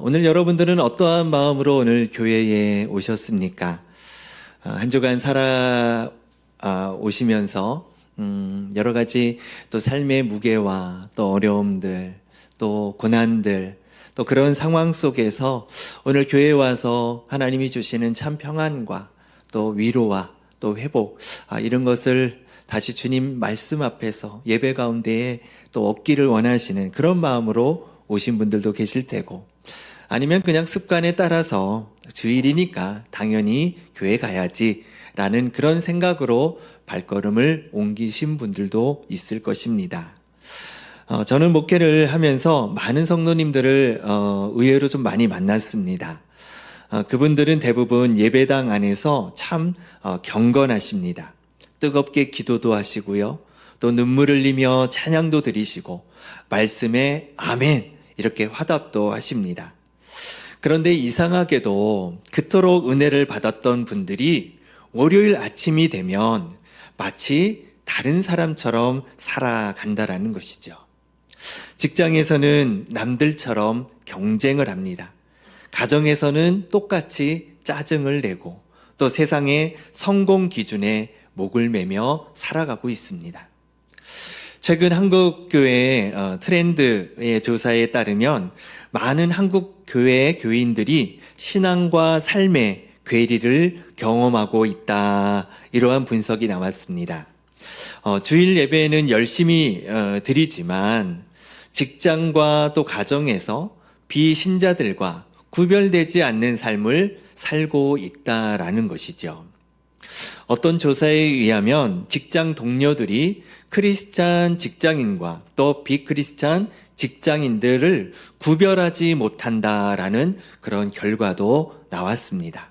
오늘 여러분들은 어떠한 마음으로 오늘 교회에 오셨습니까? 한 주간 오시면서 여러 가지 또 삶의 무게와 또 어려움들, 또 고난들, 또 그런 상황 속에서 오늘 교회에 와서 하나님이 주시는 참 평안과 또 위로와 또 회복, 이런 것을 다시 주님 말씀 앞에서 예배 가운데에 또 얻기를 원하시는 그런 마음으로 오신 분들도 계실 테고, 아니면 그냥 습관에 따라서 주일이니까 당연히 교회 가야지 라는 그런 생각으로 발걸음을 옮기신 분들도 있을 것입니다. 저는 목회를 하면서 많은 성도님들을 의외로 좀 많이 만났습니다. 그분들은 대부분 예배당 안에서 참 경건하십니다. 뜨겁게 기도도 하시고요, 또 눈물 흘리며 찬양도 드리시고 말씀에 아멘 이렇게 화답도 하십니다. 그런데 이상하게도 그토록 은혜를 받았던 분들이 월요일 아침이 되면 마치 다른 사람처럼 살아간다라는 것이죠. 직장에서는 남들처럼 경쟁을 합니다. 가정에서는 똑같이 짜증을 내고 또 세상의 성공 기준에 목을 매며 살아가고 있습니다. 최근 한국교회 트렌드의 조사에 따르면 많은 한국교회 교인들이 신앙과 삶의 괴리를 경험하고 있다, 이러한 분석이 나왔습니다. 주일 예배는 열심히 드리지만 직장과 또 가정에서 비신자들과 구별되지 않는 삶을 살고 있다라는 것이죠. 어떤 조사에 의하면 직장 동료들이 크리스찬 직장인과 또 비크리스찬 직장인들을 구별하지 못한다라는 그런 결과도 나왔습니다.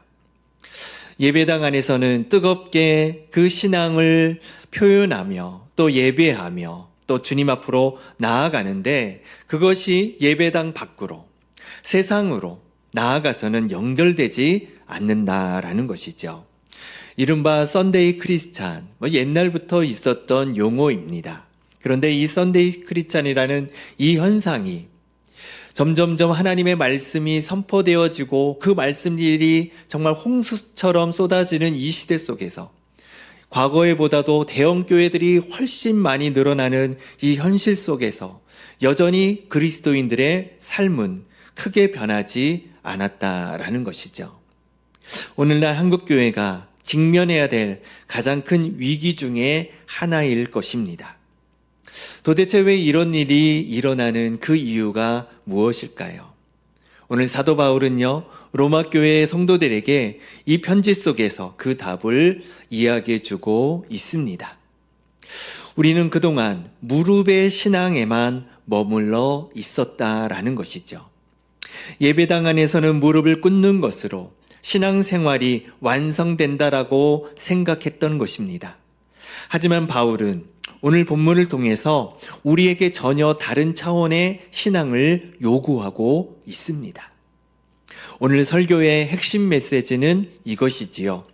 예배당 안에서는 뜨겁게 그 신앙을 표현하며 또 예배하며 또 주님 앞으로 나아가는데, 그것이 예배당 밖으로 세상으로 나아가서는 연결되지 않는다라는 것이죠. 이른바 썬데이 크리스찬, 옛날부터 있었던 용어입니다. 그런데 이 썬데이 크리스찬이라는 이 현상이 점점점 하나님의 말씀이 선포되어지고 그 말씀들이 정말 홍수처럼 쏟아지는 이 시대 속에서 과거에보다도 대형 교회들이 훨씬 많이 늘어나는 이 현실 속에서 여전히 그리스도인들의 삶은 크게 변하지 않았다라는 것이죠. 오늘날 한국교회가 직면해야 될 가장 큰 위기 중에 하나일 것입니다. 도대체 왜 이런 일이 일어나는 그 이유가 무엇일까요? 오늘 사도 바울은요, 로마 교회의 성도들에게 이 편지 속에서 그 답을 이야기해 주고 있습니다. 우리는 그동안 무릎의 신앙에만 머물러 있었다라는 것이죠. 예배당 안에서는 무릎을 꿇는 것으로 신앙생활이 완성된다라고 생각했던 것입니다. 하지만 바울은 오늘 본문을 통해서 우리에게 전혀 다른 차원의 신앙을 요구하고 있습니다. 오늘 설교의 핵심 메시지는 이것이지요.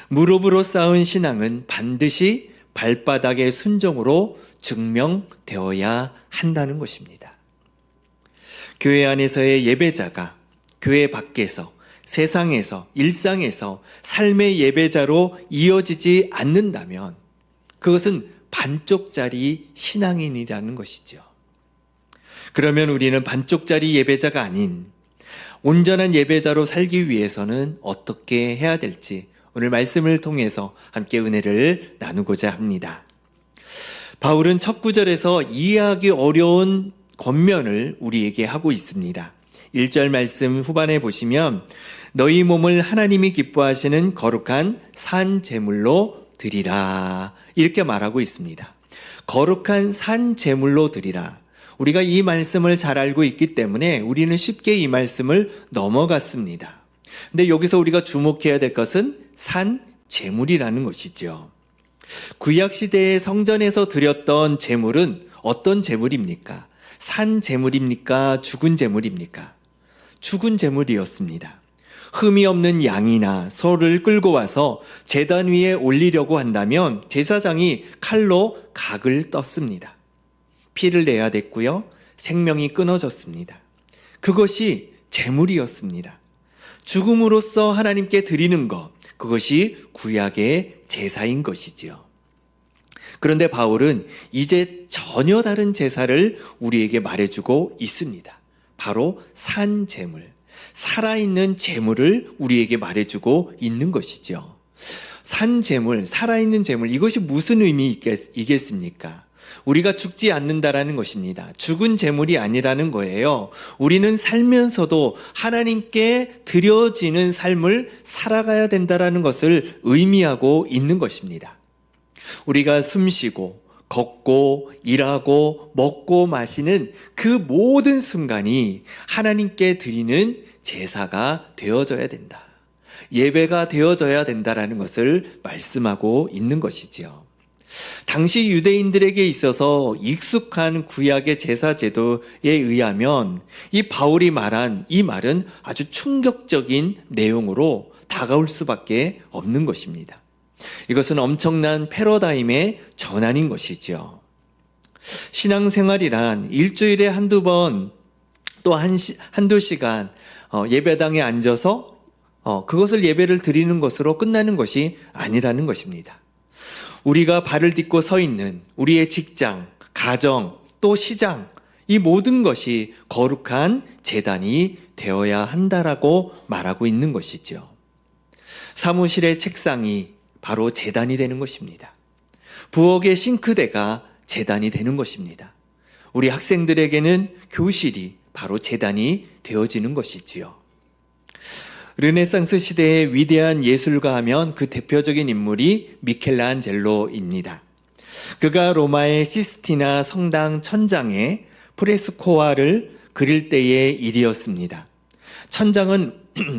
무릎으로 쌓은 신앙은 반드시 발바닥의 순종으로 증명되어야 한다는 것입니다. 교회 안에서의 예배자가 교회 밖에서, 세상에서, 일상에서 삶의 예배자로 이어지지 않는다면 그것은 반쪽짜리 신앙인이라는 것이죠. 그러면 우리는 반쪽짜리 예배자가 아닌 온전한 예배자로 살기 위해서는 어떻게 해야 될지 오늘 말씀을 통해서 함께 은혜를 나누고자 합니다. 바울은 첫 구절에서 이해하기 어려운 권면을 우리에게 하고 있습니다. 1절 말씀 후반에 보시면 너희 몸을 하나님이 기뻐하시는 거룩한 산 제물로 드리라, 이렇게 말하고 있습니다. 거룩한 산 제물로 드리라. 우리가 이 말씀을 잘 알고 있기 때문에 우리는 쉽게 이 말씀을 넘어갔습니다. 근데 여기서 우리가 주목해야 될 것은 산 제물이라는 것이죠. 구약 시대의 성전에서 드렸던 제물은 어떤 제물입니까? 산 제물입니까? 죽은 제물입니까? 죽은 제물이었습니다. 흠이 없는 양이나 소를 끌고 와서 제단 위에 올리려고 한다면 제사장이 칼로 각을 떴습니다. 피를 내야 됐고요, 생명이 끊어졌습니다. 그것이 제물이었습니다. 죽음으로써 하나님께 드리는 것, 그것이 구약의 제사인 것이지요. 그런데 바울은 이제 전혀 다른 제사를 우리에게 말해주고 있습니다. 바로 산 제물, 살아있는 제물을 우리에게 말해주고 있는 것이죠. 산 제물, 살아있는 제물, 이것이 무슨 의미이겠습니까? 우리가 죽지 않는다라는 것입니다. 죽은 제물이 아니라는 거예요. 우리는 살면서도 하나님께 드려지는 삶을 살아가야 된다라는 것을 의미하고 있는 것입니다. 우리가 숨쉬고 걷고 일하고 먹고 마시는 그 모든 순간이 하나님께 드리는 제사가 되어져야 된다. 예배가 되어져야 된다라는 것을 말씀하고 있는 것이지요. 당시 유대인들에게 있어서 익숙한 구약의 제사 제도에 의하면 이 바울이 말한 이 말은 아주 충격적인 내용으로 다가올 수밖에 없는 것입니다. 이것은 엄청난 패러다임의 전환인 것이죠. 신앙생활이란 일주일에 한두 번 또 한두 시간 예배당에 앉아서 그것을 예배를 드리는 것으로 끝나는 것이 아니라는 것입니다. 우리가 발을 딛고 서 있는 우리의 직장, 가정, 또 시장, 이 모든 것이 거룩한 제단이 되어야 한다라고 말하고 있는 것이죠. 사무실의 책상이 바로 제단이 되는 것입니다. 부엌의 싱크대가 제단이 되는 것입니다. 우리 학생들에게는 교실이 바로 제단이 되어지는 것이지요. 르네상스 시대의 위대한 예술가 하면 그 대표적인 인물이 미켈란젤로입니다. 그가 로마의 시스티나 성당 천장에 프레스코화를 그릴 때의 일이었습니다. 천장은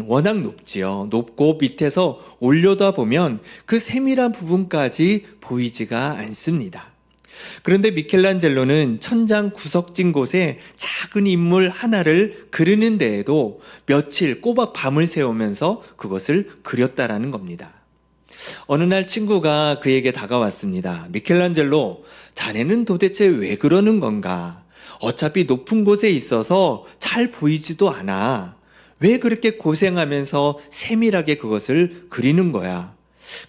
워낙 높지요. 높고 밑에서 올려다보면 그 세밀한 부분까지 보이지가 않습니다. 그런데 미켈란젤로는 천장 구석진 곳에 작은 인물 하나를 그리는 데에도 며칠 꼬박 밤을 새우면서 그것을 그렸다라는 겁니다. 어느 날 친구가 그에게 다가왔습니다. 미켈란젤로, 자네는 도대체 왜 그러는 건가? 어차피 높은 곳에 있어서 잘 보이지도 않아. 왜 그렇게 고생하면서 세밀하게 그것을 그리는 거야?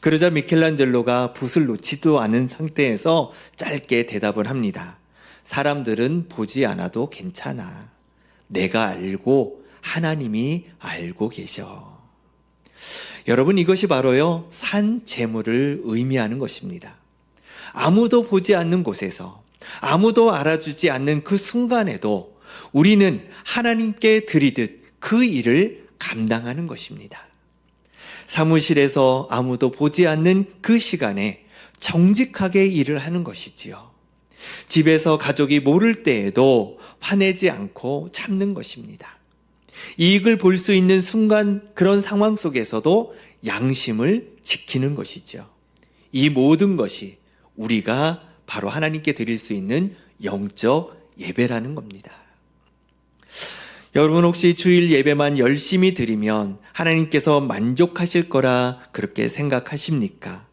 그러자 미켈란젤로가 붓을 놓지도 않은 상태에서 짧게 대답을 합니다. 사람들은 보지 않아도 괜찮아. 내가 알고 하나님이 알고 계셔. 여러분, 이것이 바로요, 산 제물을 의미하는 것입니다. 아무도 보지 않는 곳에서, 아무도 알아주지 않는 그 순간에도 우리는 하나님께 드리듯 그 일을 감당하는 것입니다. 사무실에서 아무도 보지 않는 그 시간에 정직하게 일을 하는 것이지요. 집에서 가족이 모를 때에도 화내지 않고 참는 것입니다. 이익을 볼 수 있는 순간, 그런 상황 속에서도 양심을 지키는 것이죠. 이 모든 것이 우리가 바로 하나님께 드릴 수 있는 영적 예배라는 겁니다. 여러분, 혹시 주일 예배만 열심히 드리면 하나님께서 만족하실 거라 그렇게 생각하십니까?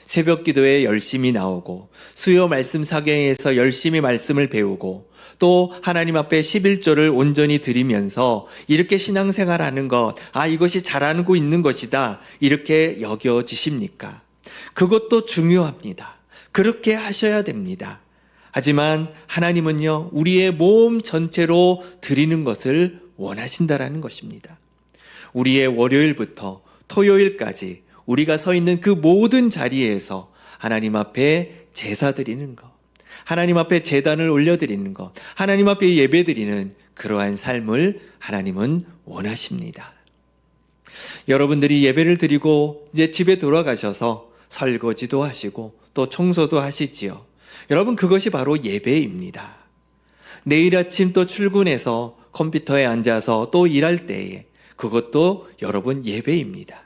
새벽 기도에 열심히 나오고 수요 말씀 사경에서 열심히 말씀을 배우고 또 하나님 앞에 11조를 온전히 드리면서 이렇게 신앙생활하는 것, 이것이 잘하고 있는 것이다, 이렇게 여겨지십니까? 그것도 중요합니다. 그렇게 하셔야 됩니다. 하지만 하나님은요, 우리의 몸 전체로 드리는 것을 원하신다라는 것입니다. 우리의 월요일부터 토요일까지 우리가 서 있는 그 모든 자리에서 하나님 앞에 제사 드리는 것, 하나님 앞에 제단을 올려드리는 것, 하나님 앞에 예배 드리는 그러한 삶을 하나님은 원하십니다. 여러분들이 예배를 드리고 이제 집에 돌아가셔서 설거지도 하시고 또 청소도 하시지요. 여러분, 그것이 바로 예배입니다. 내일 아침 또 출근해서 컴퓨터에 앉아서 또 일할 때에 그것도 여러분 예배입니다.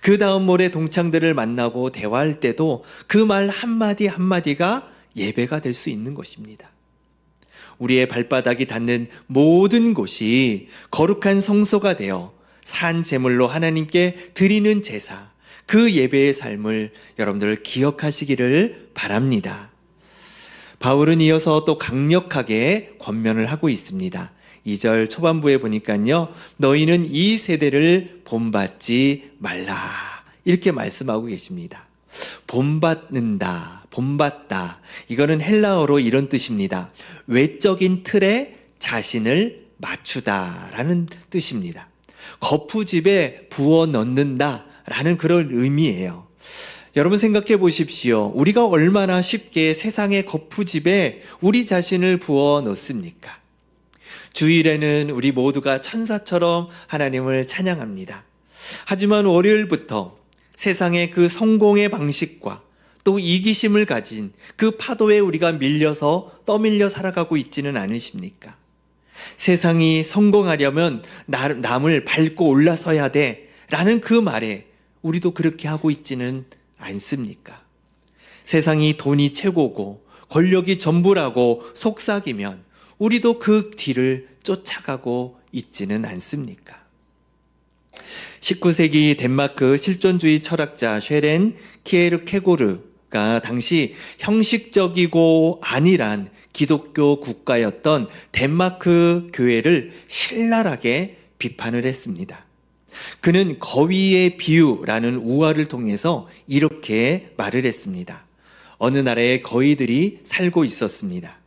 그 다음 모레 동창들을 만나고 대화할 때도 그 말 한마디 한마디가 예배가 될 수 있는 것입니다. 우리의 발바닥이 닿는 모든 곳이 거룩한 성소가 되어 산 제물로 하나님께 드리는 제사, 그 예배의 삶을 여러분들 기억하시기를 바랍니다. 바울은 이어서 또 강력하게 권면을 하고 있습니다. 2절 초반부에 보니까요, 너희는 이 세대를 본받지 말라, 이렇게 말씀하고 계십니다. 본받는다, 본받다, 이거는 헬라어로 이런 뜻입니다. 외적인 틀에 자신을 맞추다라는 뜻입니다. 거푸집에 부어 넣는다라는 그런 의미예요. 여러분 생각해 보십시오. 우리가 얼마나 쉽게 세상의 거푸집에 우리 자신을 부어 넣습니까? 주일에는 우리 모두가 천사처럼 하나님을 찬양합니다. 하지만 월요일부터 세상의 그 성공의 방식과 또 이기심을 가진 그 파도에 우리가 밀려서 떠밀려 살아가고 있지는 않으십니까? 세상이 성공하려면 남을 밟고 올라서야 돼 라는 그 말에 우리도 그렇게 하고 있지는 않습니까? 세상이 돈이 최고고 권력이 전부라고 속삭이면 우리도 그 뒤를 쫓아가고 있지는 않습니까? 19세기 덴마크 실존주의 철학자 쉐렌 키에르케고르가 당시 형식적이고 안일한 기독교 국가였던 덴마크 교회를 신랄하게 비판을 했습니다. 그는 거위의 비유라는 우화를 통해서 이렇게 말을 했습니다. 어느 나라에 거위들이 살고 있었습니다.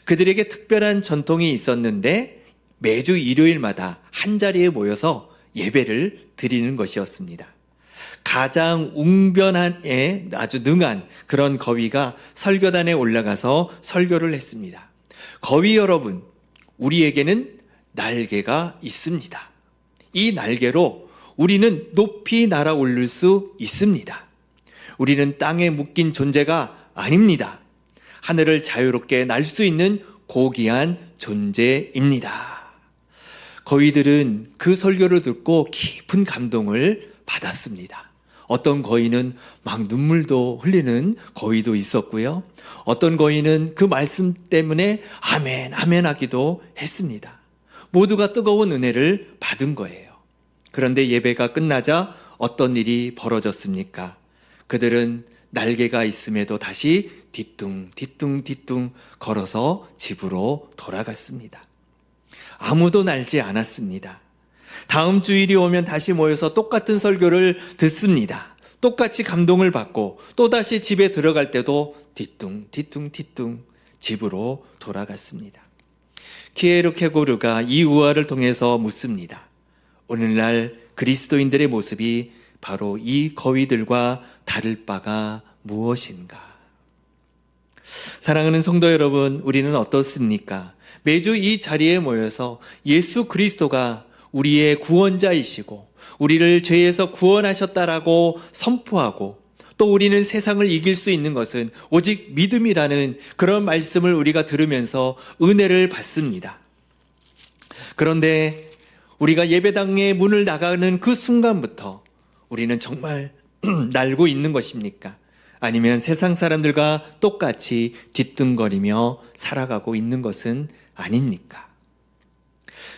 그들에게 특별한 전통이 있었는데 매주 일요일마다 한자리에 모여서 예배를 드리는 것이었습니다. 가장 웅변에 아주 능한 그런 거위가 설교단에 올라가서 설교를 했습니다. 거위 여러분, 우리에게는 날개가 있습니다. 이 날개로 우리는 높이 날아오를 수 있습니다. 우리는 땅에 묶인 존재가 아닙니다. 하늘을 자유롭게 날 수 있는 고귀한 존재입니다. 거위들은 그 설교를 듣고 깊은 감동을 받았습니다. 어떤 거위는 막 눈물도 흘리는 거위도 있었고요. 어떤 거위는 그 말씀 때문에 아멘, 아멘 하기도 했습니다. 모두가 뜨거운 은혜를 받은 거예요. 그런데 예배가 끝나자 어떤 일이 벌어졌습니까? 그들은 날개가 있음에도 다시 뒤뚱 걸어서 집으로 돌아갔습니다. 아무도 날지 않았습니다. 다음 주일이 오면 다시 모여서 똑같은 설교를 듣습니다. 똑같이 감동을 받고 또다시 집에 들어갈 때도 뒤뚱 집으로 돌아갔습니다. 키에르케고르가 이 우화를 통해서 묻습니다. 오늘날 그리스도인들의 모습이 바로 이 거위들과 다를 바가 무엇인가? 사랑하는 성도 여러분, 우리는 어떻습니까? 매주 이 자리에 모여서 예수 그리스도가 우리의 구원자이시고 우리를 죄에서 구원하셨다라고 선포하고 또 우리는 세상을 이길 수 있는 것은 오직 믿음이라는 그런 말씀을 우리가 들으면서 은혜를 받습니다. 그런데 우리가 예배당의 문을 나가는 그 순간부터 우리는 정말 날고 있는 것입니까? 아니면 세상 사람들과 똑같이 뒤뚱거리며 살아가고 있는 것은 아닙니까?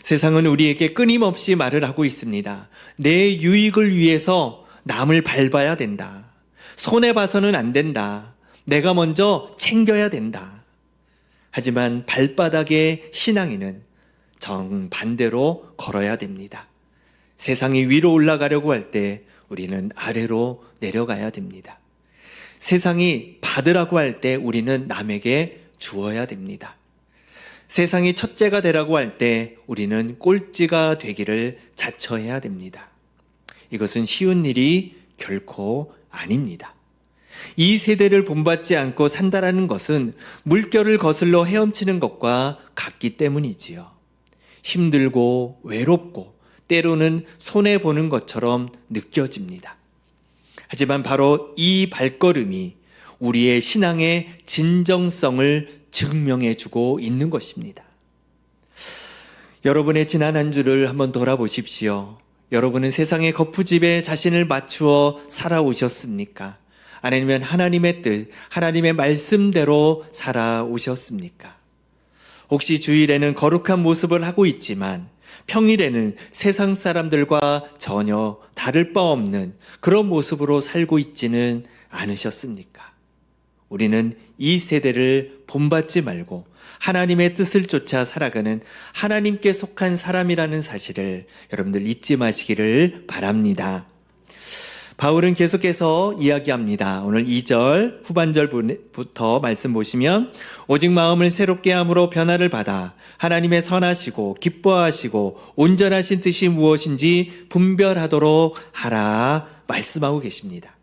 세상은 우리에게 끊임없이 말을 하고 있습니다. 내 유익을 위해서 남을 밟아야 된다. 손해봐서는 안 된다. 내가 먼저 챙겨야 된다. 하지만 발바닥의 신앙인은 정반대로 걸어야 됩니다. 세상이 위로 올라가려고 할 때 우리는 아래로 내려가야 됩니다. 세상이 받으라고 할 때 우리는 남에게 주어야 됩니다. 세상이 첫째가 되라고 할 때 우리는 꼴찌가 되기를 자처해야 됩니다. 이것은 쉬운 일이 결코 아닙니다. 이 세대를 본받지 않고 산다라는 것은 물결을 거슬러 헤엄치는 것과 같기 때문이지요. 힘들고 외롭고 때로는 손해보는 것처럼 느껴집니다. 하지만 바로 이 발걸음이 우리의 신앙의 진정성을 증명해주고 있는 것입니다. 여러분의 지난 한 주를 한번 돌아보십시오. 여러분은 세상의 거푸집에 자신을 맞추어 살아오셨습니까? 아니면 하나님의 뜻, 하나님의 말씀대로 살아오셨습니까? 혹시 주일에는 거룩한 모습을 하고 있지만 평일에는 세상 사람들과 전혀 다를 바 없는 그런 모습으로 살고 있지는 않으셨습니까? 우리는 이 세대를 본받지 말고 하나님의 뜻을 쫓아 살아가는 하나님께 속한 사람이라는 사실을 여러분들 잊지 마시기를 바랍니다. 바울은 계속해서 이야기합니다. 오늘 2절 후반절부터 말씀 보시면 오직 마음을 새롭게 함으로 변화를 받아 하나님의 선하시고 기뻐하시고 온전하신 뜻이 무엇인지 분별하도록 하라 말씀하고 계십니다.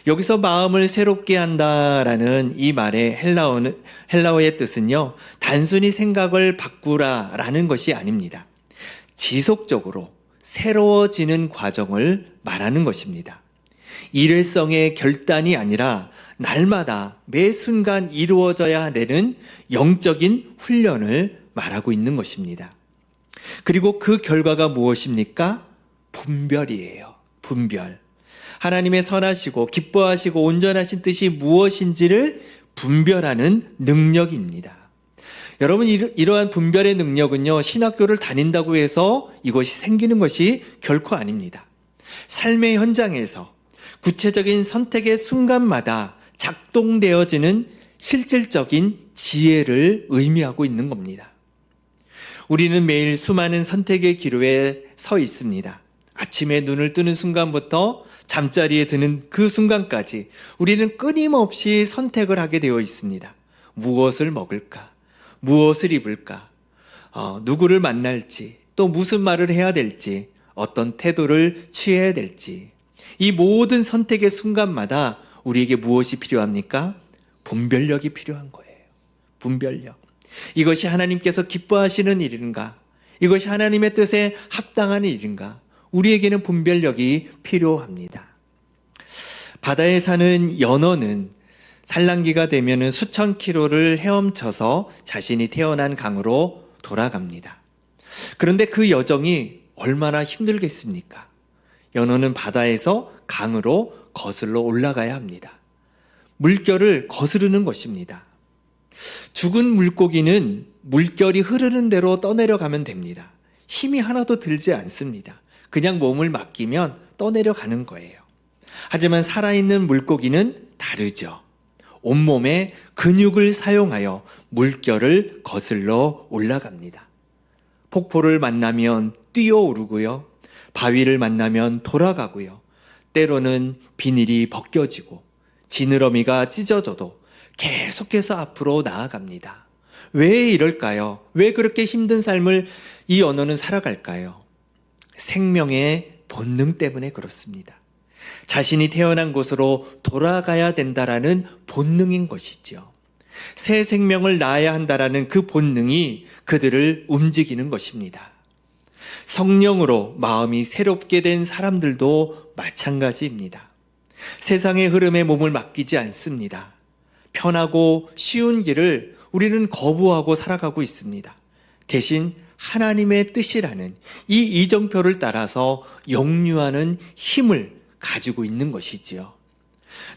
여기서 마음을 새롭게 한다라는 이 말의 헬라어의 뜻은요, 단순히 생각을 바꾸라라는 것이 아닙니다. 지속적으로 새로워지는 과정을 말하는 것입니다. 일회성의 결단이 아니라 날마다 매 순간 이루어져야 되는 영적인 훈련을 말하고 있는 것입니다. 그리고 그 결과가 무엇입니까? 분별이에요. 분별. 하나님의 선하시고 기뻐하시고 온전하신 뜻이 무엇인지를 분별하는 능력입니다. 여러분, 이러한 분별의 능력은요, 신학교를 다닌다고 해서 이것이 생기는 것이 결코 아닙니다. 삶의 현장에서 구체적인 선택의 순간마다 작동되어지는 실질적인 지혜를 의미하고 있는 겁니다. 우리는 매일 수많은 선택의 기로에 서 있습니다. 아침에 눈을 뜨는 순간부터 잠자리에 드는 그 순간까지 우리는 끊임없이 선택을 하게 되어 있습니다. 무엇을 먹을까? 무엇을 입을까? 누구를 만날지, 또 무슨 말을 해야 될지, 어떤 태도를 취해야 될지, 이 모든 선택의 순간마다 우리에게 무엇이 필요합니까? 분별력이 필요한 거예요. 분별력. 이것이 하나님께서 기뻐하시는 일인가? 이것이 하나님의 뜻에 합당한 일인가? 우리에게는 분별력이 필요합니다. 바다에 사는 연어는 산란기가 되면 수천 킬로를 헤엄쳐서 자신이 태어난 강으로 돌아갑니다. 그런데 그 여정이 얼마나 힘들겠습니까? 연어는 바다에서 강으로 거슬러 올라가야 합니다. 물결을 거스르는 것입니다. 죽은 물고기는 물결이 흐르는 대로 떠내려가면 됩니다. 힘이 하나도 들지 않습니다. 그냥 몸을 맡기면 떠내려가는 거예요. 하지만 살아있는 물고기는 다르죠. 온몸에 근육을 사용하여 물결을 거슬러 올라갑니다. 폭포를 만나면 뛰어오르고요. 바위를 만나면 돌아가고요. 때로는 비닐이 벗겨지고 지느러미가 찢어져도 계속해서 앞으로 나아갑니다. 왜 이럴까요? 왜 그렇게 힘든 삶을 이 언어는 살아갈까요? 생명의 본능 때문에 그렇습니다. 자신이 태어난 곳으로 돌아가야 된다라는 본능인 것이죠. 새 생명을 낳아야 한다라는 그 본능이 그들을 움직이는 것입니다. 성령으로 마음이 새롭게 된 사람들도 마찬가지입니다. 세상의 흐름에 몸을 맡기지 않습니다. 편하고 쉬운 길을 우리는 거부하고 살아가고 있습니다. 대신 하나님의 뜻이라는 이 이정표를 따라서 역류하는 힘을 가지고 있는 것이지요.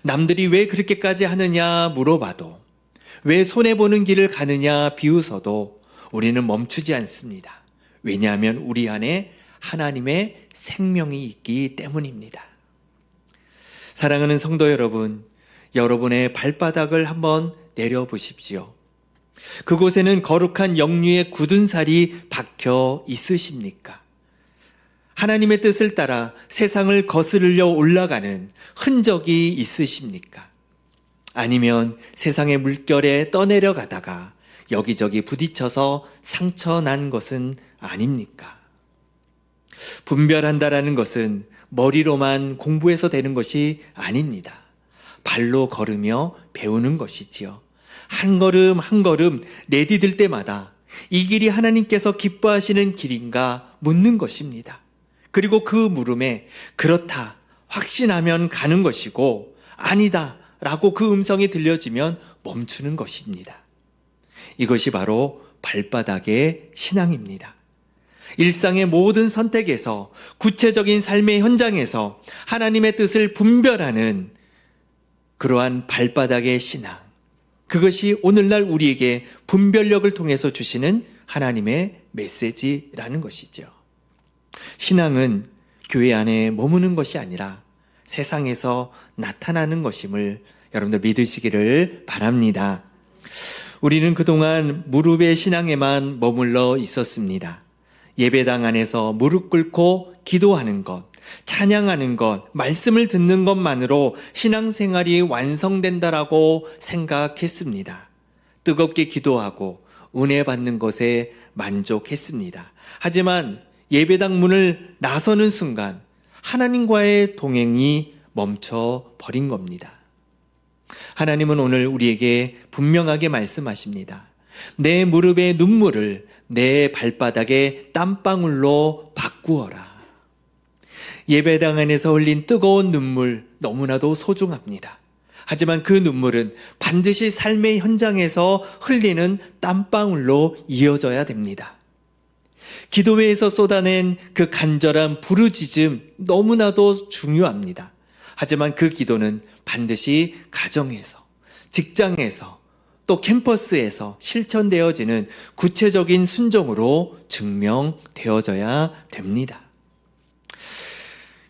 남들이 왜 그렇게까지 하느냐 물어봐도, 왜 손해보는 길을 가느냐 비웃어도 우리는 멈추지 않습니다. 왜냐하면 우리 안에 하나님의 생명이 있기 때문입니다. 사랑하는 성도 여러분, 여러분의 발바닥을 한번 내려보십시오. 그곳에는 거룩한 역류의 굳은 살이 박혀 있으십니까? 하나님의 뜻을 따라 세상을 거스르려 올라가는 흔적이 있으십니까? 아니면 세상의 물결에 떠내려가다가 여기저기 부딪혀서 상처 난 것은 아닙니까? 분별한다라는 것은 머리로만 공부해서 되는 것이 아닙니다. 발로 걸으며 배우는 것이지요. 한 걸음 한 걸음 내디딜 때마다 이 길이 하나님께서 기뻐하시는 길인가 묻는 것입니다. 그리고 그 물음에 그렇다 확신하면 가는 것이고, 아니다 라고 그 음성이 들려지면 멈추는 것입니다. 이것이 바로 발바닥의 신앙입니다. 일상의 모든 선택에서, 구체적인 삶의 현장에서 하나님의 뜻을 분별하는 그러한 발바닥의 신앙, 그것이 오늘날 우리에게 분별력을 통해서 주시는 하나님의 메시지라는 것이죠. 신앙은 교회 안에 머무는 것이 아니라 세상에서 나타나는 것임을 여러분들 믿으시기를 바랍니다. 우리는 그동안 무릎의 신앙에만 머물러 있었습니다. 예배당 안에서 무릎 꿇고 기도하는 것, 찬양하는 것, 말씀을 듣는 것만으로 신앙생활이 완성된다라고 생각했습니다. 뜨겁게 기도하고 은혜 받는 것에 만족했습니다. 하지만 예배당 문을 나서는 순간 하나님과의 동행이 멈춰 버린 겁니다. 하나님은 오늘 우리에게 분명하게 말씀하십니다. 내 무릎의 눈물을 내 발바닥의 땀방울로 바꾸어라. 예배당 안에서 흘린 뜨거운 눈물 너무나도 소중합니다. 하지만 그 눈물은 반드시 삶의 현장에서 흘리는 땀방울로 이어져야 됩니다. 기도회에서 쏟아낸 그 간절한 부르짖음 너무나도 중요합니다. 하지만 그 기도는 반드시 가정에서, 직장에서, 또 캠퍼스에서 실천되어지는 구체적인 순종으로 증명되어져야 됩니다.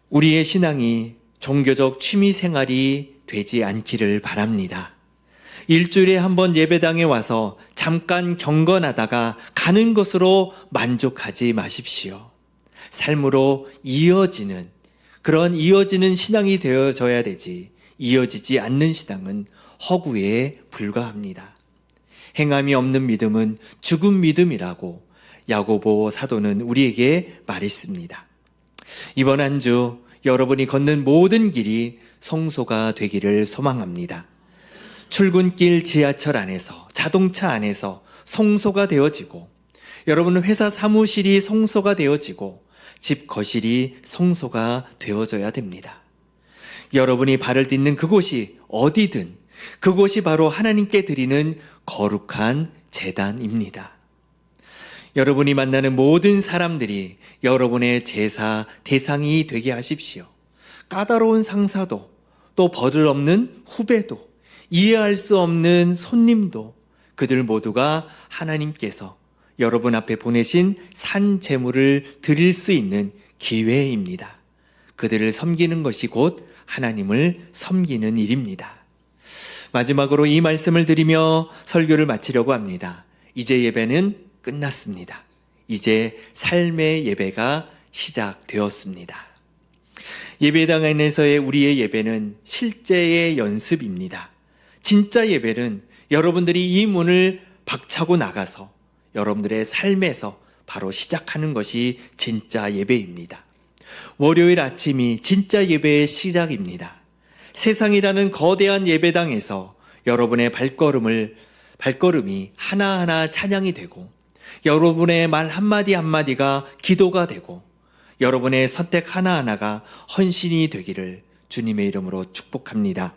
우리의 신앙이 종교적 취미 생활이 되지 않기를 바랍니다. 일주일에 한 번 예배당에 와서 잠깐 경건하다가 가는 것으로 만족하지 마십시오. 삶으로 이어지는 그런 이어지는 신앙이 되어져야 되지, 이어지지 않는 신앙은 허구에 불과합니다. 행함이 없는 믿음은 죽은 믿음이라고 야고보 사도는 우리에게 말했습니다. 이번 한 주 여러분이 걷는 모든 길이 성소가 되기를 소망합니다. 출근길 지하철 안에서, 자동차 안에서 성소가 되어지고, 여러분은 회사 사무실이 성소가 되어지고, 집 거실이 성소가 되어져야 됩니다. 여러분이 발을 딛는 그곳이 어디든 그곳이 바로 하나님께 드리는 거룩한 제단입니다. 여러분이 만나는 모든 사람들이 여러분의 제사 대상이 되게 하십시오. 까다로운 상사도, 또 버릇없는 후배도, 이해할 수 없는 손님도, 그들 모두가 하나님께서 여러분 앞에 보내신 산 제물을 드릴 수 있는 기회입니다. 그들을 섬기는 것이 곧 하나님을 섬기는 일입니다. 마지막으로 이 말씀을 드리며 설교를 마치려고 합니다. 이제 예배는 끝났습니다. 이제 삶의 예배가 시작되었습니다. 예배당 안에서의 우리의 예배는 실제의 연습입니다. 진짜 예배는 여러분들이 이 문을 박차고 나가서 여러분들의 삶에서 바로 시작하는 것이 진짜 예배입니다. 월요일 아침이 진짜 예배의 시작입니다. 세상이라는 거대한 예배당에서 여러분의 발걸음이 하나하나 찬양이 되고, 여러분의 말 한마디 한마디가 기도가 되고, 여러분의 선택 하나하나가 헌신이 되기를 주님의 이름으로 축복합니다.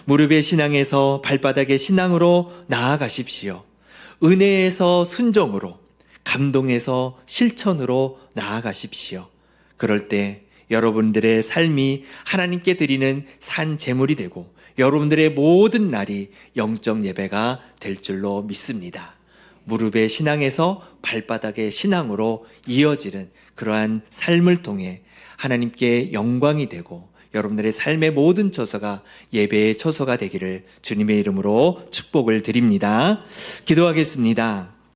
무릎의 신앙에서 발바닥의 신앙으로 나아가십시오. 은혜에서 순종으로, 감동에서 실천으로 나아가십시오. 그럴 때 여러분들의 삶이 하나님께 드리는 산 제물이 되고, 여러분들의 모든 날이 영적 예배가 될 줄로 믿습니다. 무릎의 신앙에서 발바닥의 신앙으로 이어지는 그러한 삶을 통해 하나님께 영광이 되고, 여러분들의 삶의 모든 처소가 예배의 처소가 되기를 주님의 이름으로 축복을 드립니다. 기도하겠습니다.